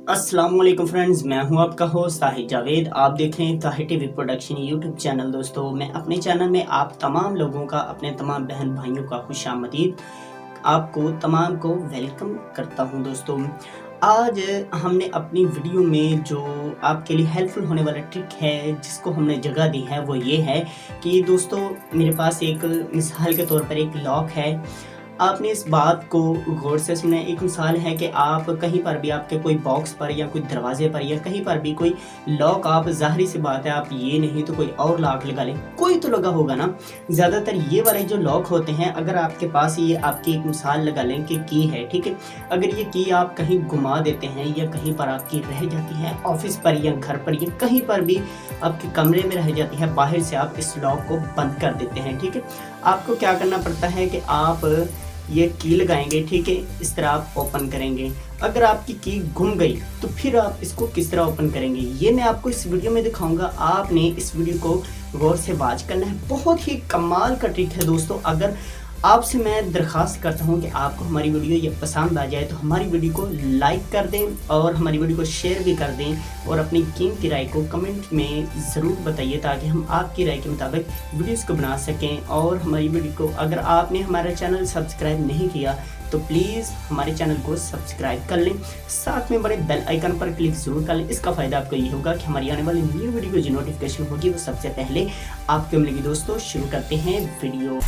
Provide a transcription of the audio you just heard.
अस्सलाम वालेकुम फ्रेंड्स, मैं हूं आपका होस्ट ताहिर जावेद। आप देख रहे हैं Tahir TV production YouTube channel. दोस्तों, मैं अपने चैनल में आप तमाम लोगों का, अपने तमाम बहन भाइयों का खुशामदीद, आपको तमाम को वेलकम करता हूं। दोस्तों, आज हमने अपनी वीडियो में जो आपके लिए हेल्पफुल होने वाला ट्रिक है, जिसको हमने जगह दी है, वो ये है कि दोस्तों, मेरे पास एक मिसाल के तौर पर एक लॉक है। आपने इस बात को गौर से सुना। एक मिसाल है कि आप कहीं पर भी, आपके कोई बॉक्स पर या कोई दरवाजे पर या कहीं पर भी कोई लॉक, आप ज़ाहिर सी बात है, आप ये नहीं तो कोई और लॉक लगा लें, कोई तो लगा होगा ना। ज़्यादातर ये वाले जो लॉक होते हैं, अगर आपके पास ये, आपकी एक मिसाल लगा लें कि की है, ठीक है। अगर ये की आप कहीं घुमा देते हैं या कहीं पर आपकी रह जाती है, ऑफिस पर या घर पर या कहीं पर भी आपके कमरे में रह जाती है, बाहर से आप इस लॉक को बंद कर देते हैं, ठीक है। आपको क्या करना पड़ता है कि आप ये की लगाएंगे, ठीक है। इस तरह आप ओपन करेंगे। अगर आपकी की गुम गई तो फिर आप इसको किस तरह ओपन करेंगे, ये मैं आपको इस वीडियो में दिखाऊंगा। आपने इस वीडियो को गौर से वॉच करना है। बहुत ही कमाल का ट्रिक है दोस्तों। अगर आपसे मैं दरख्वास्त करता हूं कि आपको हमारी वीडियो ये पसंद आ जाए तो हमारी वीडियो को लाइक कर दें और हमारी वीडियो को शेयर भी कर दें और अपनी कीमती राय को कमेंट में ज़रूर बताइए, ताकि हम आपकी राय के मुताबिक वीडियोस को बना सकें। और हमारी वीडियो को, अगर आपने हमारा चैनल सब्सक्राइब नहीं किया तो प्लीज़ हमारे चैनल को सब्सक्राइब कर लें, साथ में बड़े बेल आइकन पर क्लिक ज़रूर कर लें। इसका फ़ायदा आपको ये होगा कि हमारी आने वाली न्यू वीडियो की जो नोटिफिकेशन होगी वो सबसे पहले आपको मिलेगी। दोस्तों, शुरू करते हैं वीडियो।